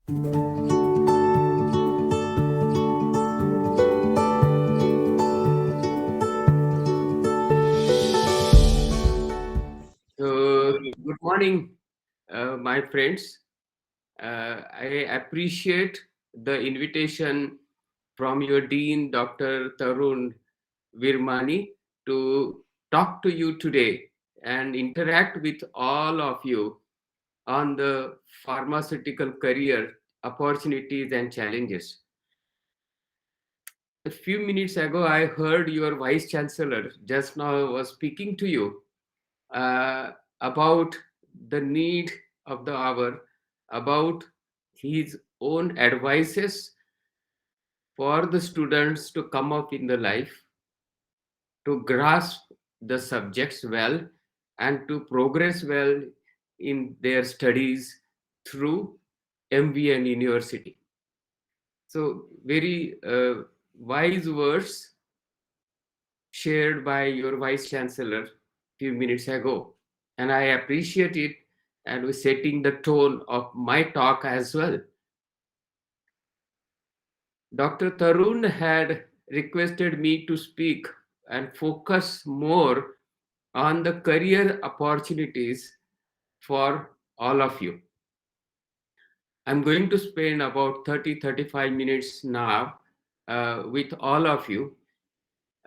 Good morning, my friends. I appreciate the invitation from your Dean, Dr. Tarun Virmani, to talk to you today and interact with all of you on the pharmaceutical career opportunities and challenges. A few minutes ago, I heard your Vice Chancellor just now was speaking to you uh, about the need of the hour, about his own advices for the students to come up in the life, to grasp the subjects well, and to progress well in their studies through MBN University. So, very wise words shared by your Vice Chancellor few minutes ago. And I appreciate it and was setting the tone of my talk as well. Dr. Tarun had requested me to speak and focus more on the career opportunities for all of you. I'm going to spend about 30-35 minutes now with all of you.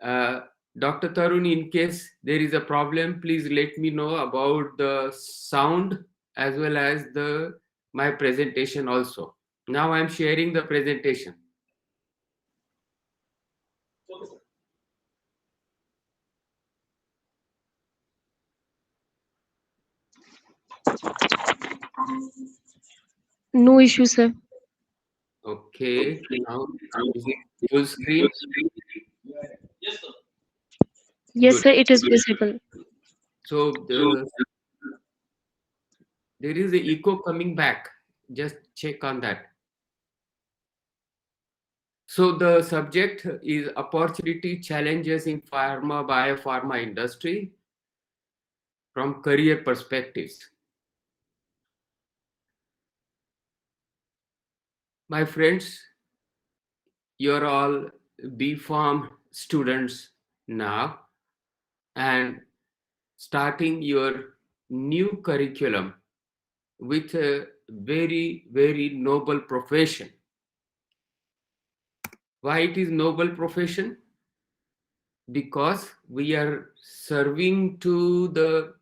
Uh, Dr. Tarun, in case there is a problem, please let me know about the sound as well as the my presentation also. Now I'm sharing the presentation. No issue, sir. Okay, now is it full screen? Yes, Good. sir, it is visible. So there is a echo coming back. Just check on that. So the subject is opportunity challenges in pharma biopharma industry from career perspectives. My friends, you're all B.Pharm students now and starting your new curriculum with a very, very noble profession. Why it is noble profession? Because we are serving to the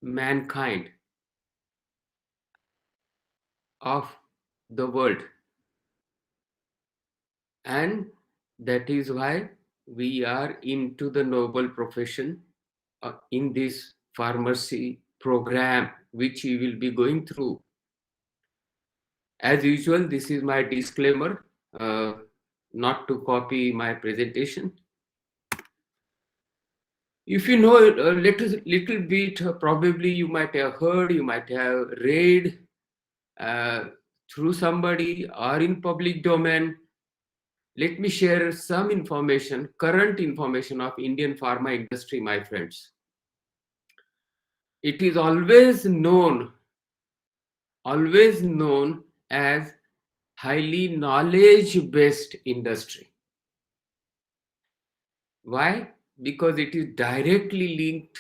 mankind of the world. And that is why we are into the noble profession in this pharmacy program, which we will be going through. As usual, this is my disclaimer, not to copy my presentation. If you know a little bit, probably you might have heard, you might have read uh, through somebody or in public domain. Let me share some information, current information of Indian pharma industry, my friends. It is always known as highly knowledge based industry. Why? Because it is directly linked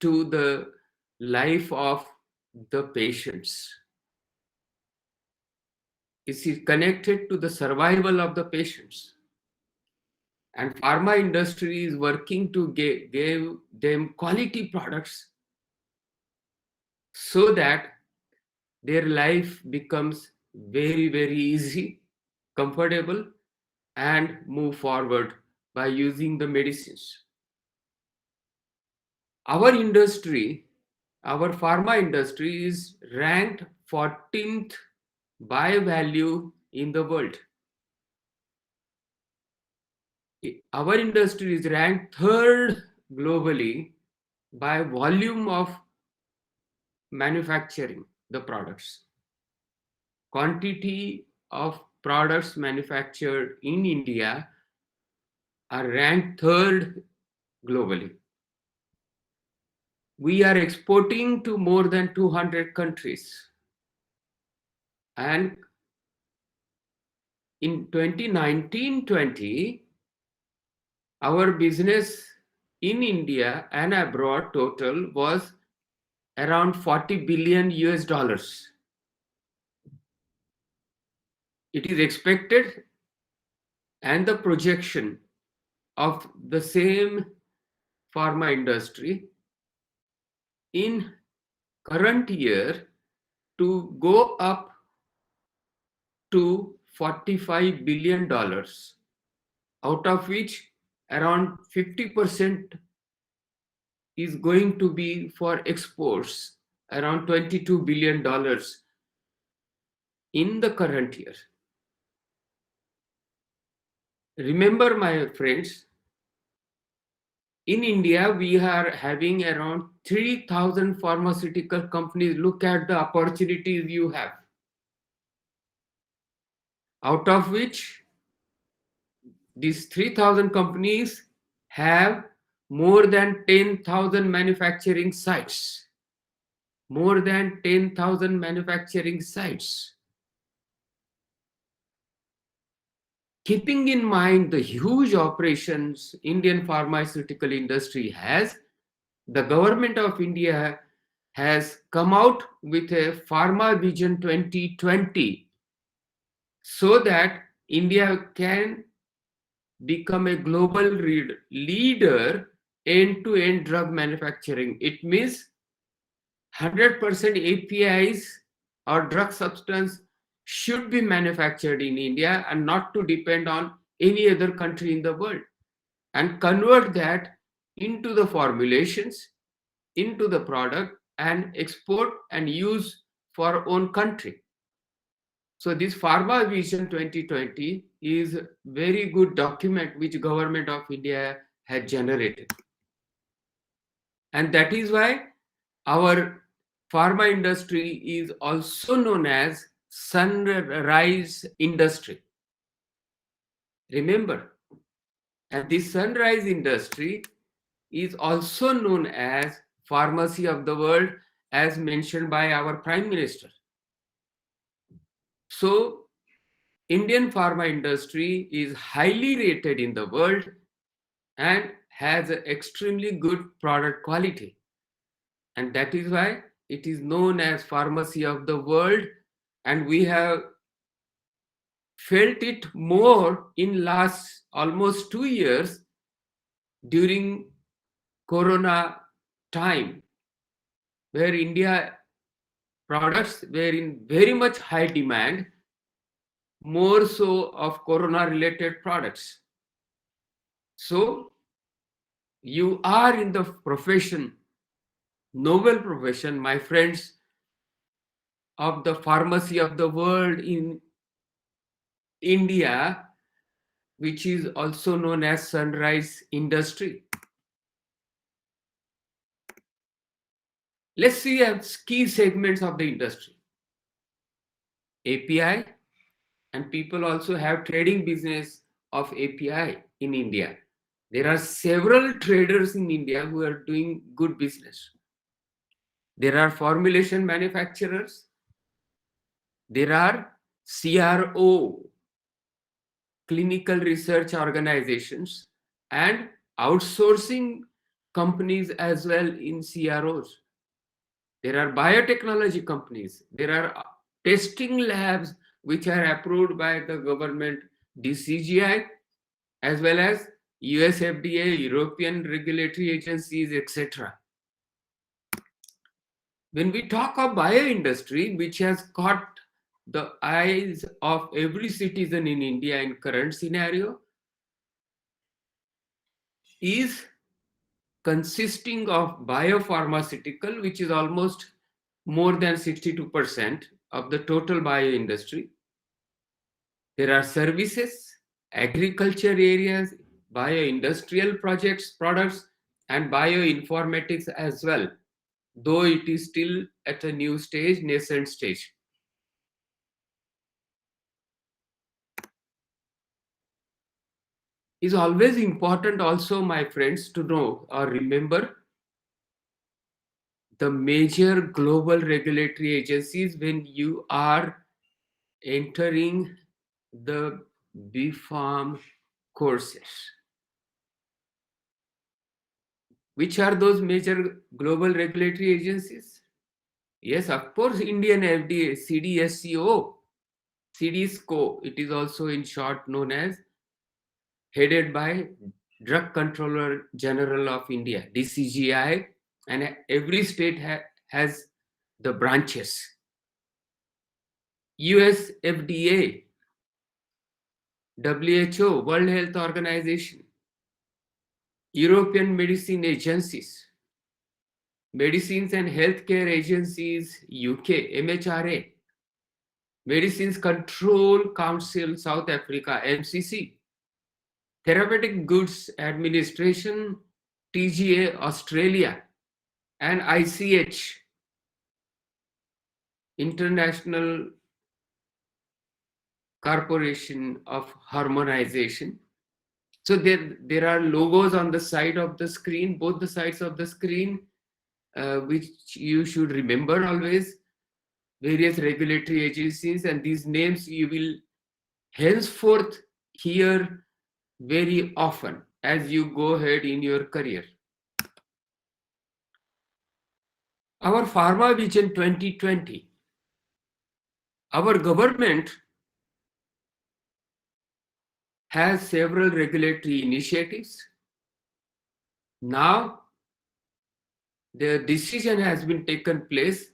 to the life of the patients. It is connected to the survival of the patients. And pharma industry is working to give them quality products so that their life becomes very, very easy, comfortable, and move forward by using the medicines. Our industry, our pharma industry is ranked 14th by value in the world. Our industry is ranked third globally by volume of manufacturing the products. Quantity of products manufactured in India are ranked third globally. We are exporting to more than 200 countries. And in 2019-20, our business in India and abroad total was around 40 billion US dollars. It is expected, and the projection of the same pharma industry in current year to go up to $45 billion, out of which around 50% is going to be for exports, around $22 billion in the current year. Remember, my friends, in India, we are having around 3,000 pharmaceutical companies. Look at the opportunities you have. Out of which, these 3,000 companies have more than 10,000 manufacturing sites. More than 10,000 manufacturing sites. Keeping in mind the huge operations Indian pharmaceutical industry has, the government of India has come out with a Pharma Vision 2020 so that India can become a global leader end-to-end drug manufacturing. It means 100% APIs or drug substance should be manufactured in India and not to depend on any other country in the world, and convert that into the formulations, into the product, and export and use for own country. So this Pharma Vision 2020 is a very good document which government of India has generated. And that is why our pharma industry is also known as sunrise industry. Remember, and this sunrise industry is also known as pharmacy of the world, as mentioned by our Prime Minister. So, Indian pharma industry is highly rated in the world and has an extremely good product quality. And that is why it is known as pharmacy of the world, and we have felt it more in last almost 2 years during Corona time, where India products were in very much high demand, more so of Corona related products. So you are in the profession, noble profession, my friends, of the pharmacy of the world in India, which is also known as sunrise industry. Let's see key segments of the industry. API, and people also have trading business of API in India. There are several traders in India who are doing good business. There are formulation manufacturers. There are CRO, clinical research organizations, and outsourcing companies as well in CROs. There are biotechnology companies. There are testing labs which are approved by the government, DCGI, as well as US FDA, European regulatory agencies, etc. When we talk of bio industry, which has caught the eyes of every citizen in India in current scenario, is consisting of biopharmaceutical, which is almost more than 62% of the total bio industry. There are services, agriculture areas, bio-industrial projects, products, and bioinformatics as well, though it is still at a new stage, nascent stage. It's always important also, my friends, to know or remember the major global regulatory agencies when you are entering the B.Pharm courses. Which are those major global regulatory agencies? Yes, of course, Indian FDA, CDSCO, CDSCO, it is also in short known as, headed by Drug Controller General of India, DCGI, and every state has the branches. US FDA, WHO, World Health Organization, European Medicine Agencies, Medicines and Healthcare Agencies, UK, MHRA, Medicines Control Council, South Africa, MCC, Therapeutic Goods Administration, TGA, Australia, and ICH, International Corporation of Harmonization. So there are logos on the side of the screen, both the sides of the screen, which you should remember always, various regulatory agencies, and these names you will henceforth hear very often as you go ahead in your career. Our Pharma Vision 2020, our government has several regulatory initiatives. Now, the decision has been taken place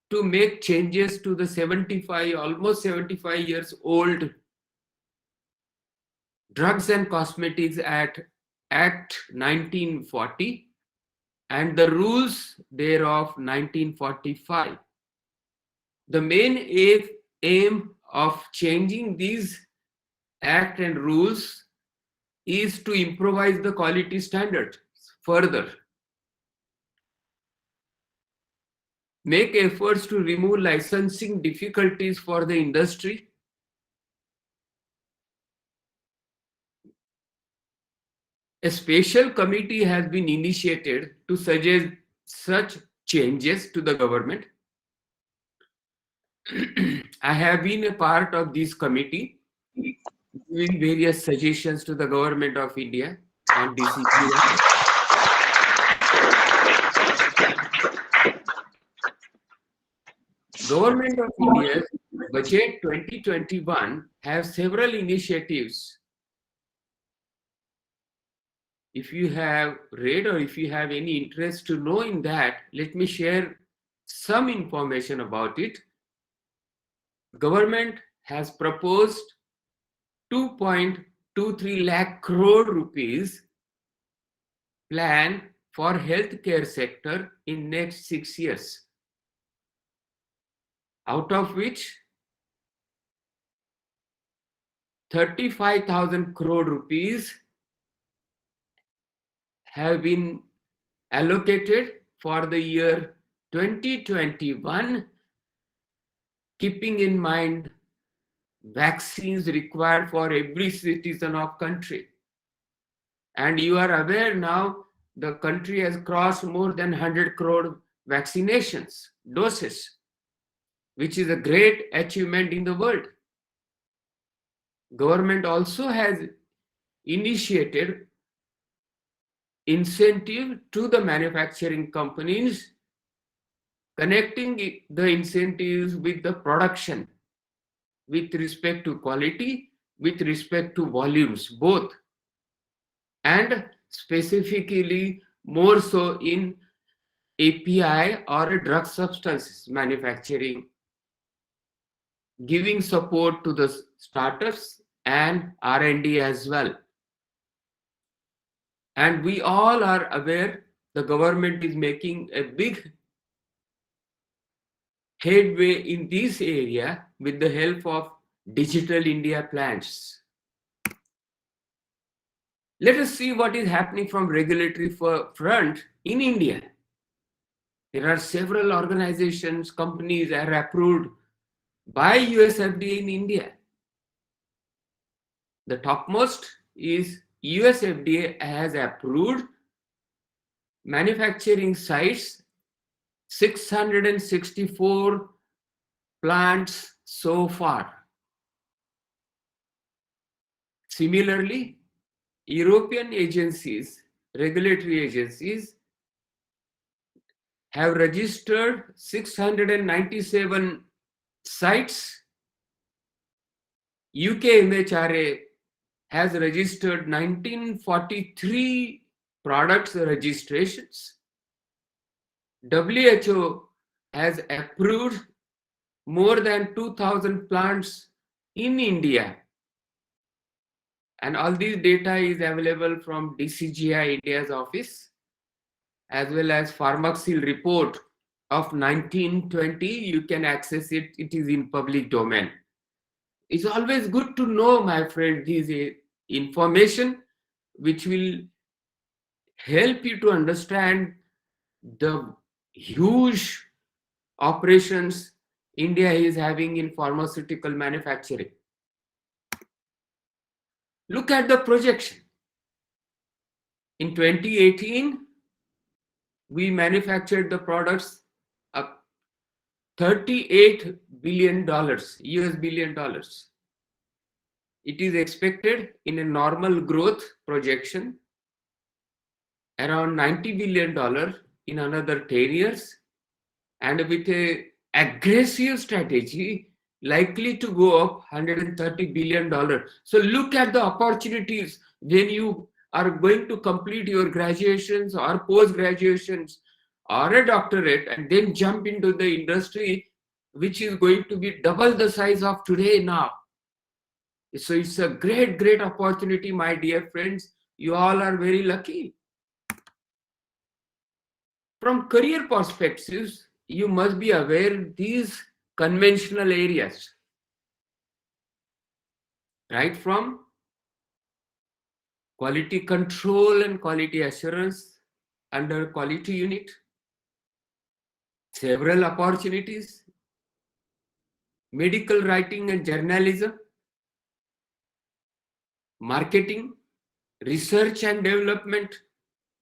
to make changes to the almost 75 years old Drugs and Cosmetics Act 1940 and the rules thereof 1945. The main aim of changing these act and rules is to improvise the quality standard further, make efforts to remove licensing difficulties for the industry, a special committee has been initiated to suggest such changes to the government. I have been a part of this committee, giving various suggestions to the government of India on DCGI. Government of India's Budget 2021 have several initiatives. If you have read or if you have any interest to know in that, let me share some information about it. Government has proposed 2.23 lakh crore rupees plan for healthcare sector in next 6 years, out of which 35,000 crore rupees have been allocated for the year 2021, keeping in mind vaccines required for every citizen of country. And you are aware now the country has crossed more than 100 crore vaccinations doses, which is a great achievement in the world. Government also has initiated incentive to the manufacturing companies, connecting the incentives with the production with respect to quality, with respect to volumes, both, and specifically more so in API or drug substances manufacturing, giving support to the startups and R&D as well. And we all are aware the government is making a big headway in this area with the help of Digital India plans. Let us see what is happening from regulatory front in India. There are several organizations, companies are approved by US FDA in India. The topmost is US FDA has approved manufacturing sites, 664 plants so far. Similarly, European agencies, regulatory agencies, have registered 697 sites. UK MHRA has registered 1943 products registrations. WHO has approved more than 2,000 plants in India. And all these data is available from DCGI India's office, as well as Pharmaxil report of 1920. You can access it. It is in public domain. It's always good to know, my friend, this information which will help you to understand the huge operations India is having in pharmaceutical manufacturing. Look at the projection. In 2018, we manufactured the products of $38 billion, US billion dollars. It is expected in a normal growth projection around $90 billion in another 10 years, and with a aggressive strategy likely to go up $130 billion. So look at the opportunities when you are going to complete your graduations or post graduations or a doctorate and then jump into the industry, which is going to be double the size of today now. So it's a great, great opportunity, my dear friends. You all are very lucky. From career perspectives, you must be aware these conventional areas, right from quality control and quality assurance under quality unit, several opportunities, medical writing and journalism, marketing, research and development.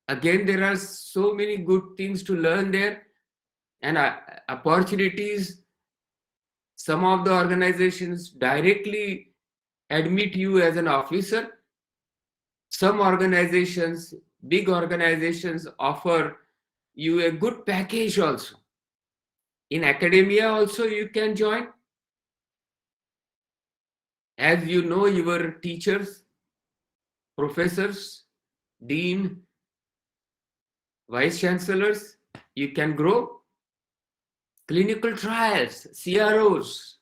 Again, there are so many good things to learn there, and opportunities. Some of the organizations directly admit you as an officer. Some organizations, big organizations, offer you a good package also. In academia also you can join. As you know, your teachers, professors, dean, vice chancellors, you can grow. Clinical trials, CROs,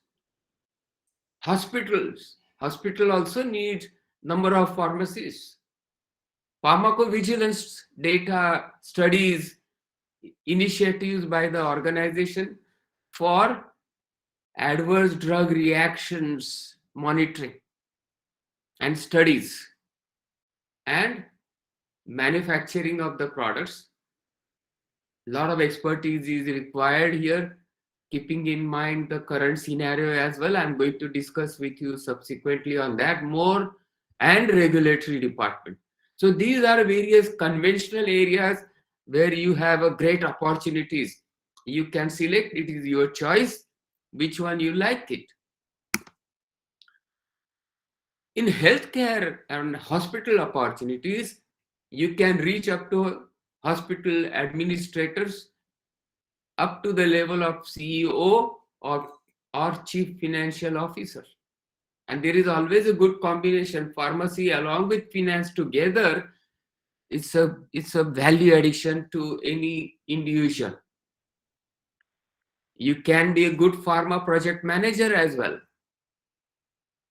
hospitals. Hospital also need number of pharmacies. Pharmacovigilance data studies, initiatives by the organization for adverse drug reactions monitoring and studies, and manufacturing of the products. A lot of expertise is required here, keeping in mind the current scenario as well. I'm going to discuss with you subsequently on that more, and regulatory department. So these are various conventional areas where you have a great opportunities. You can select, it is your choice, which one you like it. In healthcare and hospital opportunities, you can reach up to hospital administrators up to the level of CEO or chief financial officer. And there is always a good combination, pharmacy along with finance together. It's a value addition to any individual. You can be a good pharma project manager as well,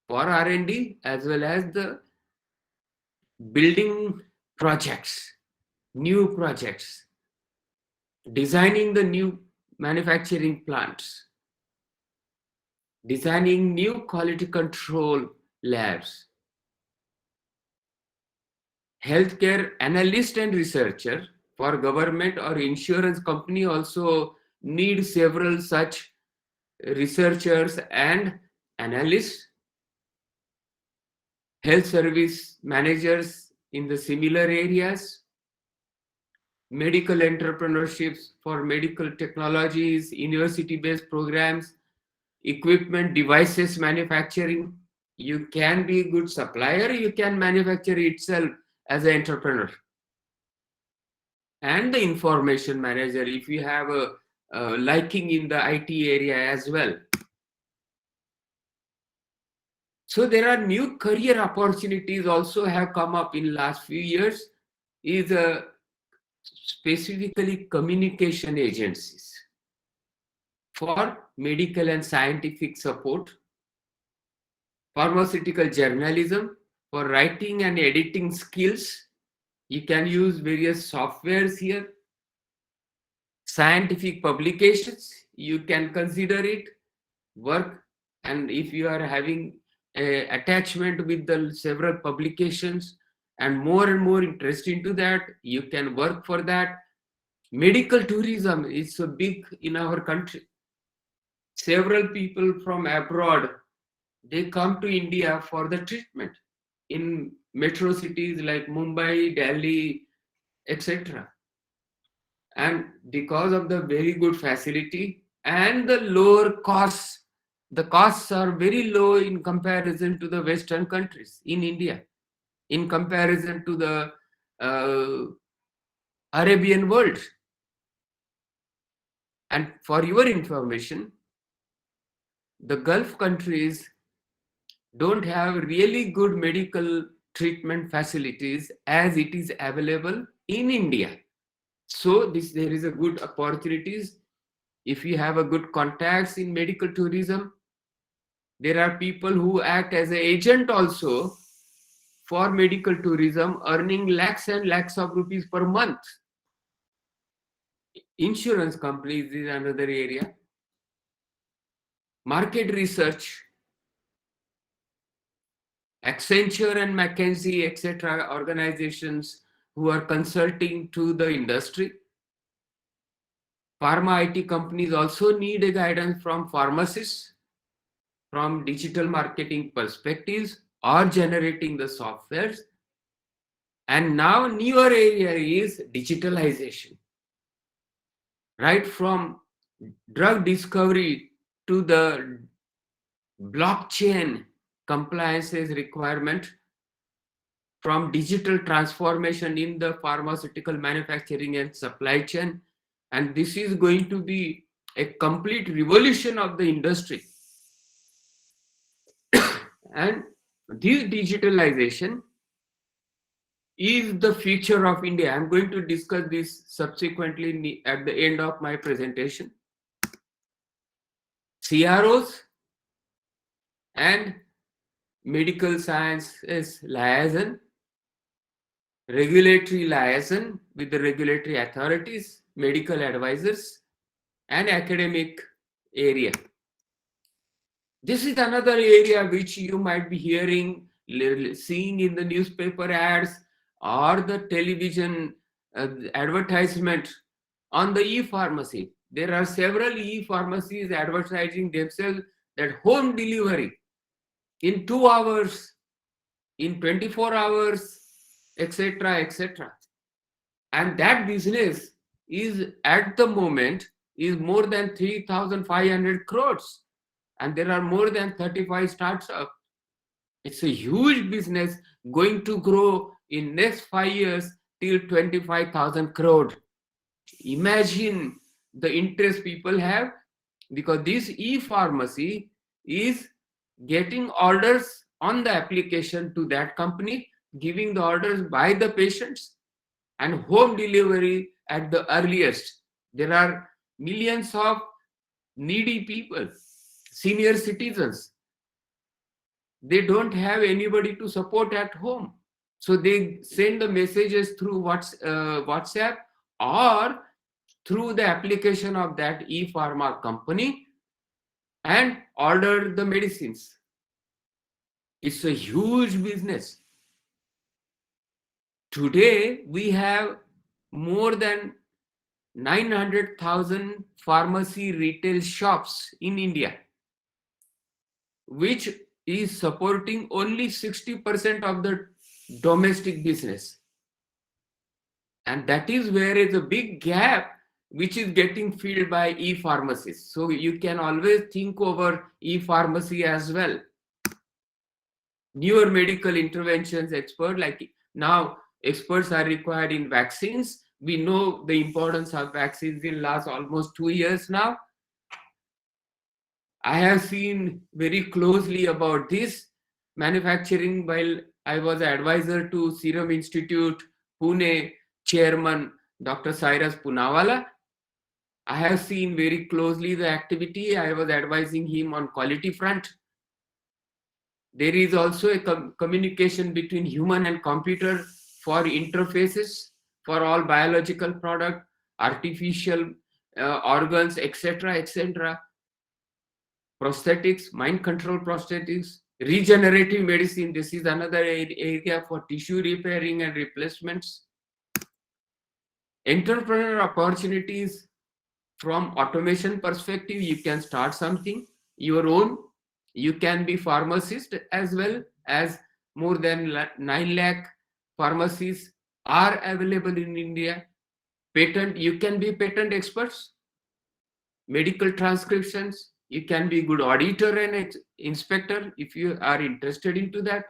for R&D as well as the building projects, new projects, designing the new manufacturing plants, designing new quality control labs. Healthcare analyst and researcher for government or insurance company also need several such researchers and analysts. Health service managers in the similar areas. Medical entrepreneurships for medical technologies, university-based programs, equipment, devices manufacturing. You can be a good supplier, you can manufacture itself as an entrepreneur. And the information manager, if you have a liking in the IT area as well. So there are new career opportunities also have come up in last few years, is specifically communication agencies for medical and scientific support, pharmaceutical journalism for writing and editing skills. You can use various softwares here. Scientific publications, you can consider it work, and if you are having a attachment with the several publications and more interest into that, you can work for that. Medical tourism is so big in our country. Several people from abroad, they come to India for the treatment in metro cities like Mumbai, Delhi, etc. And because of the very good facility and the lower costs, the costs are very low in comparison to the Western countries in India, in comparison to the Arabian world. And for your information, the Gulf countries don't have really good medical treatment facilities as it is available in India. So there is a good opportunities. If you have a good contacts in medical tourism, there are people who act as an agent also for medical tourism, earning lakhs and lakhs of rupees per month. Insurance companies is another area. Market research, Accenture and McKinsey, etc., organizations who are consulting to the industry. Pharma IT companies also need a guidance from pharmacists, from digital marketing perspectives, or generating the softwares. And now newer area is digitalization. Right from drug discovery to the blockchain compliances requirement, from digital transformation in the pharmaceutical manufacturing and supply chain. And this is going to be a complete revolution of the industry. And this digitalization is the future of India. I'm going to discuss this subsequently at the end of my presentation. CROs and medical sciences liaison, regulatory liaison with the regulatory authorities, medical advisors, and academic area. This is another area which you might be hearing, seeing in the newspaper ads or the television advertisement on the e-pharmacy. There are several e-pharmacies advertising themselves that home delivery in 2 hours, in 24 hours, etc., etc. And that business is at the moment is more than 3,500 crores. And there are more than 35 startups. It's a huge business going to grow in next 5 years till 25,000 crore. Imagine the interest people have, because this e-pharmacy is getting orders on the application to that company, giving the orders by the patients, and home delivery at the earliest. There are millions of needy people, senior citizens. They don't have anybody to support at home. So they send the messages through WhatsApp or through the application of that e-pharma company and order the medicines. It's a huge business. Today, we have more than 900,000 pharmacy retail shops in India, which is supporting only 60% of the domestic business. And that is where is a big gap which is getting filled by e-pharmacies. So you can always think over e-pharmacy as well. newer medical interventions expert. Like now experts are required in vaccines. We know the importance of vaccines in last almost 2 years now. I have seen very closely about this manufacturing while I was advisor to Serum Institute Pune chairman Dr. Cyrus Punawala. I have seen very closely the activity. I was advising him on quality front. There is also a communication between human and computer for interfaces for all biological product, artificial organs, etc., etc. Prosthetics, mind control prosthetics, regenerative medicine. This is another area for tissue repairing and replacements. Entrepreneur opportunities from automation perspective. You can start something your own. You can be pharmacist as well, as more than 9 lakh pharmacies are available in India. Patent, you can be patent experts. Medical transcriptions, you can be good auditor and inspector if you are interested into that.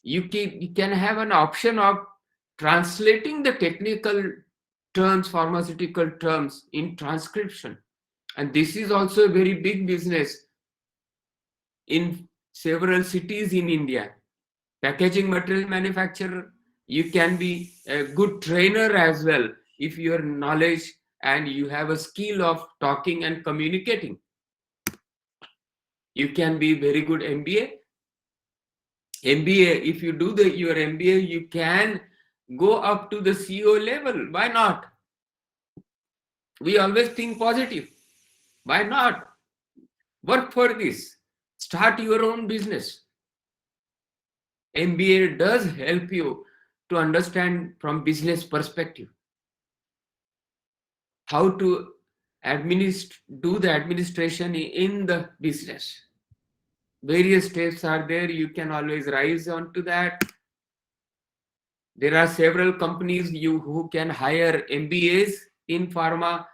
You can have an option of translating the technical terms, pharmaceutical terms in transcription. And this is also a very big business in several cities in India. Packaging material manufacturer, you can be a good trainer as well if your knowledge and you have a skill of talking and communicating. You can be very good MBA. MBA, if you do your MBA, you can go up to the CEO level. Why not? We always think positive. Why not? Work for this. Start your own business. MBA does help you to understand from business perspective how to do the administration in the business. Various steps are there. You can always rise onto that. There are several companies who can hire MBAs in pharma.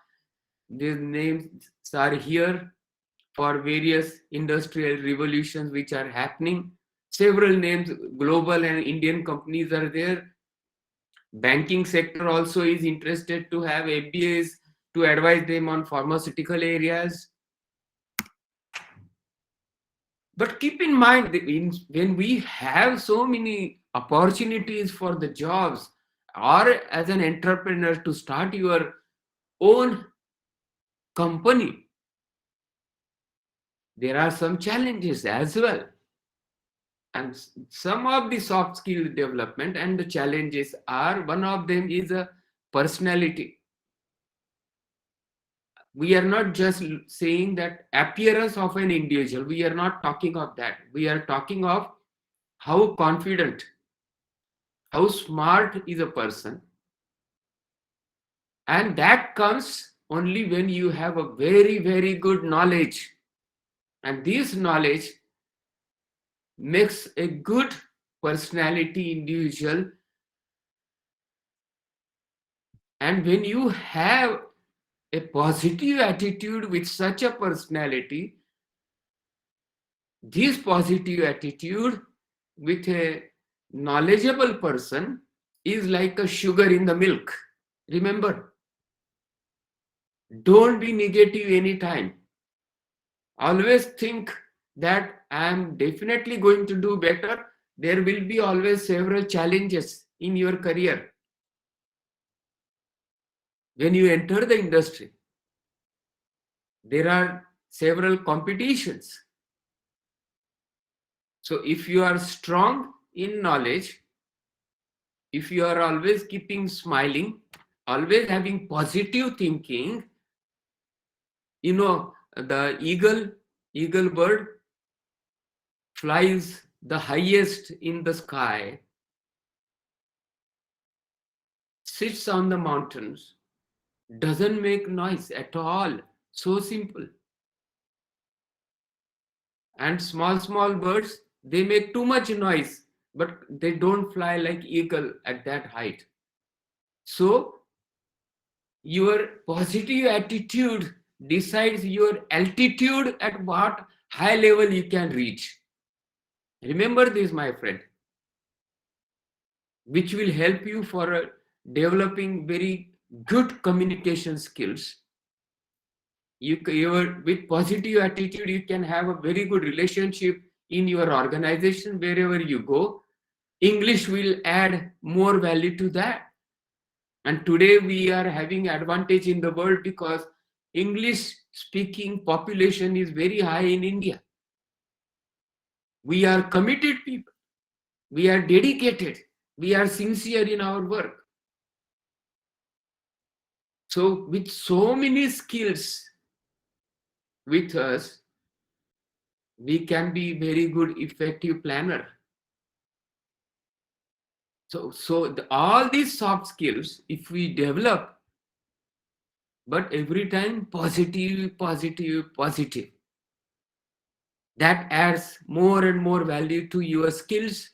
These names are here for various industrial revolutions which are happening. Several names, global and Indian companies are there. Banking sector also is interested to have MBAs to advise them on pharmaceutical areas. But keep in mind that when we have so many opportunities for the jobs or as an entrepreneur to start your own company, there are some challenges as well. And some of the soft skill development and the challenges are, one of them is a personality. We are not just saying that appearance of an individual. We are not talking of that. We are talking of how confident, how smart is a person. And that comes only when you have a very, very good knowledge. And this knowledge makes a good personality individual. And when you have a positive attitude with such a personality, this positive attitude with a knowledgeable person is like a sugar in the milk. Remember, don't be negative anytime. Always think that I am definitely going to do better. There will be always several challenges in your career. When you enter the industry, there are several competitions. So if you are strong in knowledge, if you are always keeping smiling, always having positive thinking, you know, the eagle bird flies the highest in the sky, sits on the mountains, doesn't make noise at all. So simple. And small birds, they make too much noise, but they don't fly like eagle at that height. So your positive attitude decides your altitude at what high level you can reach. Remember this, my friend, which will help you for developing very good communication skills. With positive attitude, you can have a very good relationship in your organization wherever you go. English will add more value to that. And today we are having advantage in the world because English speaking population is very high in India. We are committed people. We are dedicated. We are sincere in our work. So with so many skills with us, we can be very good, effective planner. So all these soft skills, if we develop, but every time positive, positive, positive, that adds more and more value to your skills,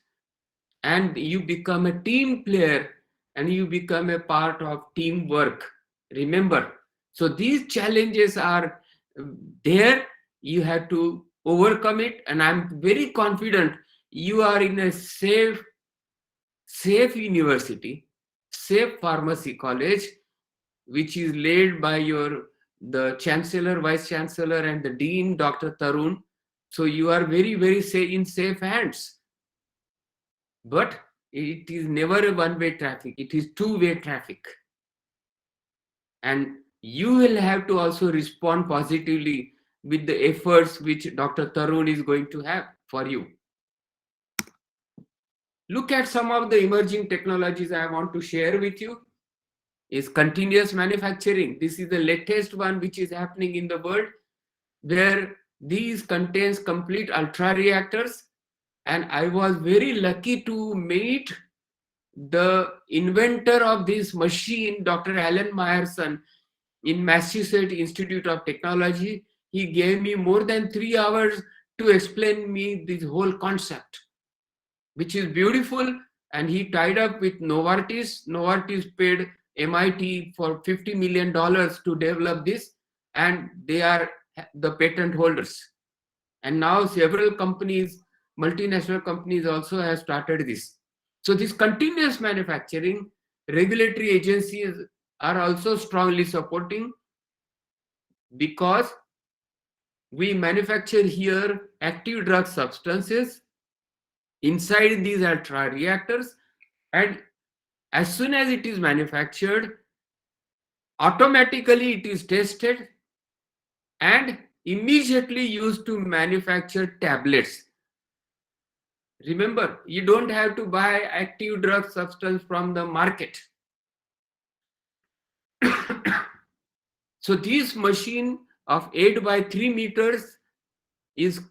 and you become a team player and you become a part of teamwork. Remember, so these challenges are there. You have to overcome it, and I'm very confident you are in a safe university, safe pharmacy college, which is led by the chancellor, vice chancellor, and the dean, Dr. Tarun. So you are very, very in safe hands. But it is never a one-way traffic. It is two-way traffic. And you will have to also respond positively with the efforts which Dr. Tarun is going to have for you. Look at some of the emerging technologies I want to share with you. Is continuous manufacturing. This is the latest one which is happening in the world, where these contains complete ultra reactors. And I was very lucky to meet the inventor of this machine, Dr. Alan Myerson, in Massachusetts Institute of Technology. He gave me more than 3 hours to explain me this whole concept, which is beautiful. And he tied up with Novartis. Novartis paid MIT for $50 million to develop this, and they are the patent holders. And now several companies, multinational companies also have started this. So this continuous manufacturing, regulatory agencies are also strongly supporting, because we manufacture here active drug substances inside these ultra reactors, and as soon as it is manufactured, automatically it is tested and immediately used to manufacture tablets. Remember, you don't have to buy active drug substance from the market. So this machine of 8 by 3 meters is,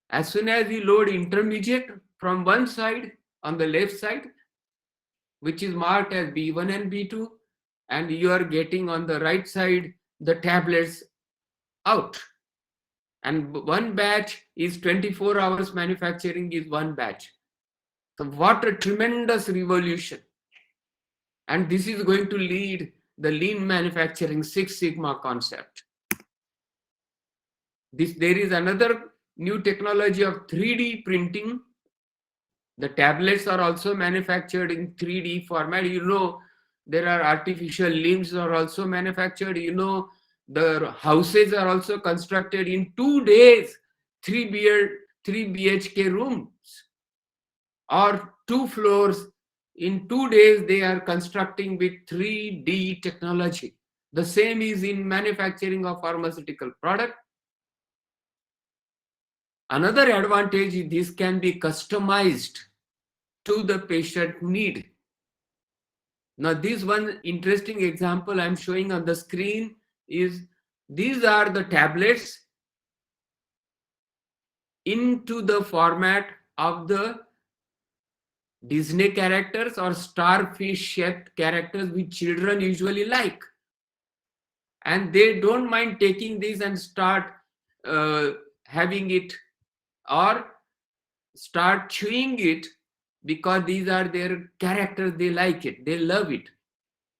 as soon as you load intermediate from one side on the left side, which is marked as B1 and B2, and you are getting on the right side the tablets out. And one batch is 24 hours manufacturing is one batch. So what a tremendous revolution. And this is going to lead the lean manufacturing Six Sigma concept. There is another new technology of 3D printing. The tablets are also manufactured in 3D format. You know, there are artificial limbs are also manufactured. You know, the houses are also constructed in 2 days, 3 BHK rooms, or 2 floors. In 2 days, they are constructing with 3D technology. The same is in manufacturing of pharmaceutical product. Another advantage is this can be customized to the patient need. Now, this one interesting example I'm showing on the screen is, these are the tablets into the format of the Disney characters or starfish shaped characters which children usually like. And they don't mind taking this and start having it or start chewing it, because these are their characters, they like it, they love it.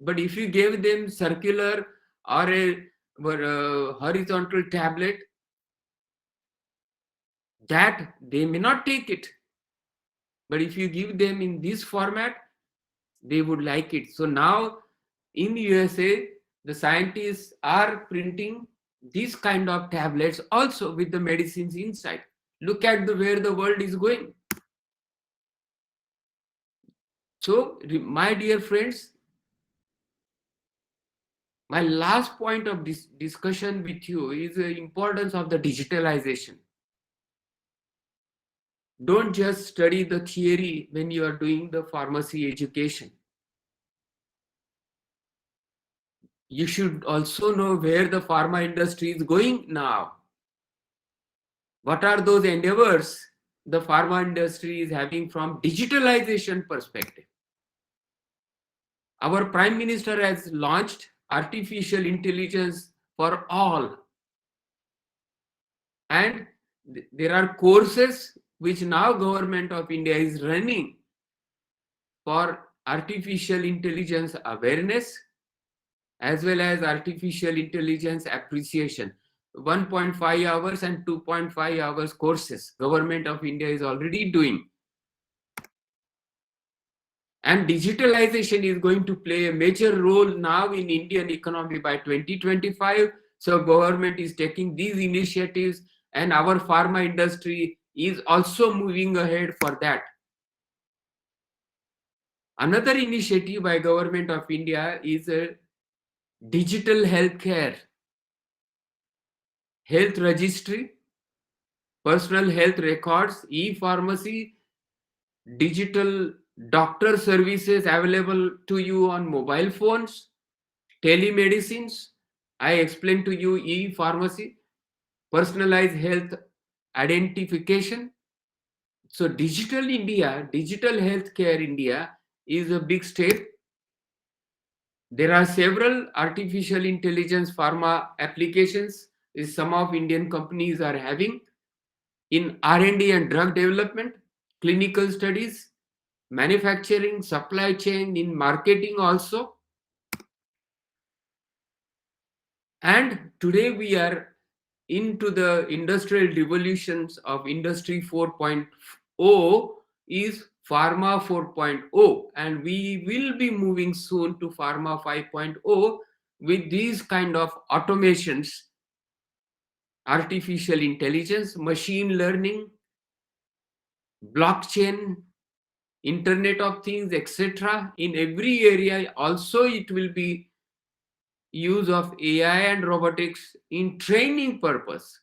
But if you gave them circular or a horizontal tablet, that they may not take it. But if you give them in this format, they would like it. So now in USA, the scientists are printing these kind of tablets also with the medicines inside. Look at where the world is going. So, my dear friends, my last point of this discussion with you is the importance of the digitalization. Don't just study the theory when you are doing the pharmacy education. You should also know where the pharma industry is going now. What are those endeavors the pharma industry is having from digitalization perspective? Our Prime Minister has launched artificial intelligence for all. And there are courses which now Government of India is running for artificial intelligence awareness as well as artificial intelligence appreciation. 1.5 hours and 2.5 hours courses Government of India is already doing. And digitalization is going to play a major role now in Indian economy by 2025. So government is taking these initiatives and our pharma industry is also moving ahead for that. Another initiative by Government of India is a digital healthcare, health registry, personal health records, e-pharmacy, digital doctor services available to you on mobile phones, telemedicines. I explained to you e-pharmacy, personalized health identification. So digital India, digital healthcare India is a big step. There are several artificial intelligence pharma applications some of Indian companies are having in R&D and drug development, clinical studies, manufacturing, supply chain, in marketing also. And today we are into the industrial revolutions of Industry 4.0 is Pharma 4.0, and we will be moving soon to Pharma 5.0 with these kind of automations, artificial intelligence, machine learning, blockchain, Internet of Things, etc. In every area also it will be use of AI and robotics in training purpose.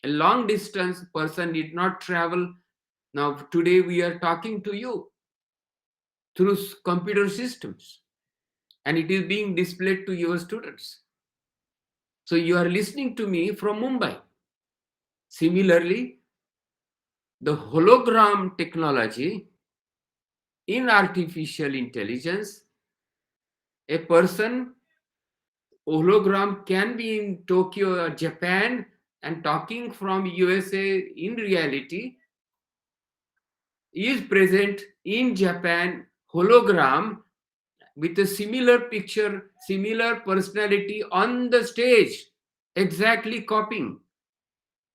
A long distance person need not travel. Now today we are talking to you through computer systems and it is being displayed to your students. So you are listening to me from Mumbai. Similarly, the hologram technology in artificial intelligence, a person hologram can be in Tokyo or Japan and talking from USA in reality is present in Japan hologram with a similar picture, similar personality on the stage, exactly copying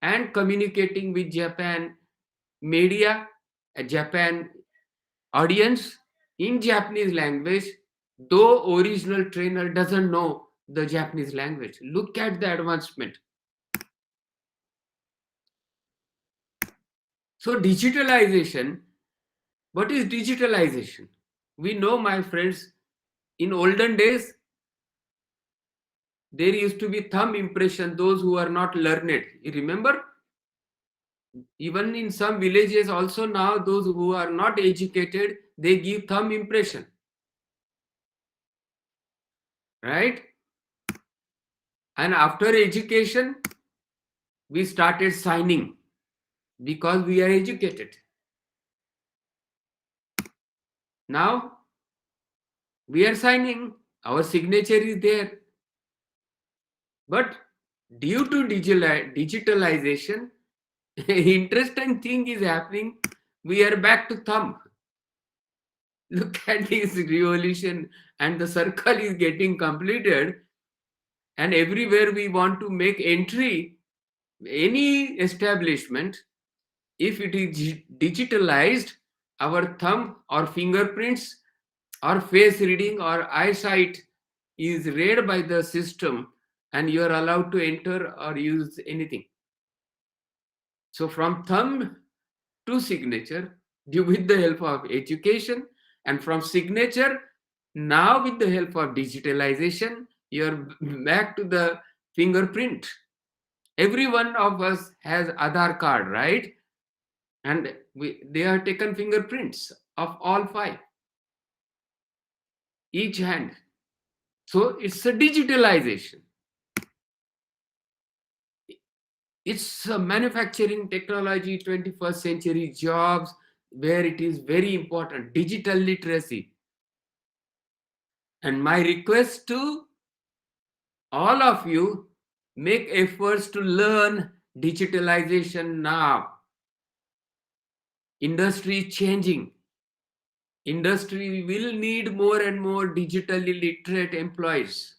and communicating with Japan media, a Japan audience in Japanese language, though original trainer doesn't know the Japanese language. Look at the advancement. So digitalization, what is digitalization? We know, my friends, in olden days, there used to be thumb impression, those who are not learned. You remember? Even in some villages also now, those who are not educated, they give thumb impression. Right? And after education, we started signing because we are educated. Now, we are signing, our signature is there. But due to digitalization, interesting thing is happening. We are back to thumb. Look at this revolution, and the circle is getting completed. And everywhere we want to make entry, any establishment, if it is digitalized, our thumb or fingerprints or face reading or eyesight is read by the system, and you are allowed to enter or use anything. So from thumb to signature, with the help of education, and from signature, now with the help of digitalization, you're back to the fingerprint. Every one of us has Aadhaar card, right? And they have taken fingerprints of all five, each hand. So it's a digitalization. It's a manufacturing technology, 21st century jobs, where it is very important, digital literacy. And my request to all of you, make efforts to learn digitalization now. Industry is changing. Industry will need more and more digitally literate employees.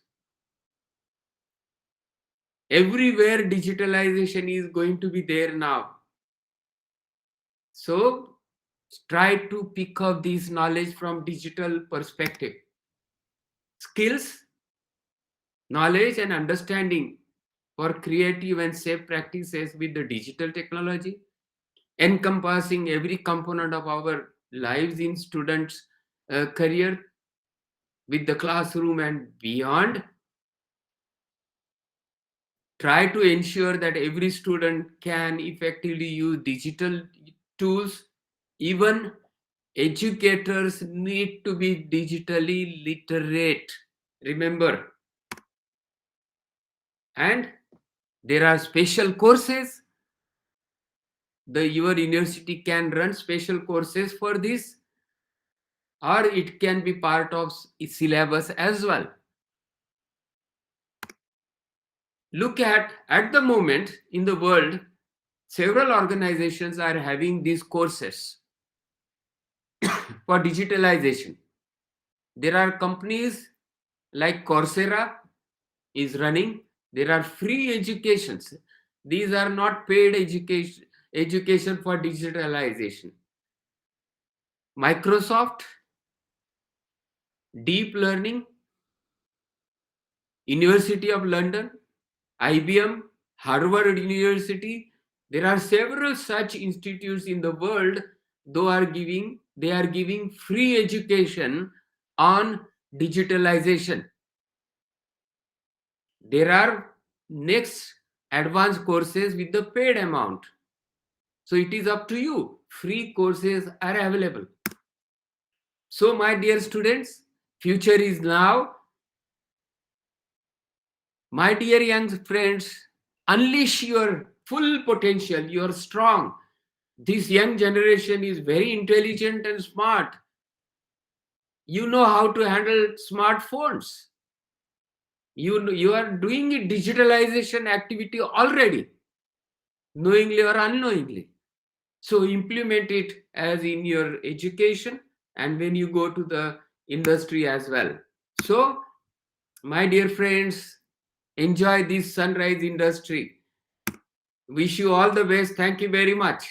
Everywhere digitalization is going to be there now. So try to pick up this knowledge from digital perspective. Skills, knowledge and understanding for creative and safe practices with the digital technology, encompassing every component of our lives in students' career, with the classroom and beyond. Try to ensure that every student can effectively use digital tools. Even educators need to be digitally literate. Remember, and there are special courses. Your university can run special courses for this, or it can be part of syllabus as well. Look at the moment in the world, several organizations are having these courses for digitalization. There are companies like Coursera is running. There are free educations. These are not paid education for digitalization. Microsoft, Deep Learning, University of London, IBM, Harvard University. There are several such institutes in the world. They are giving free education on digitalization. There are next advanced courses with the paid amount. So it is up to you. Free courses are available. So my dear students, future is now. My dear young friends, unleash your full potential. You are strong. This young generation is very intelligent and smart. You know how to handle smartphones. You are doing a digitalization activity already, knowingly or unknowingly. So implement it as in your education and when you go to the industry as well. So, my dear friends, enjoy this sunrise industry. Wish you all the best. Thank you very much.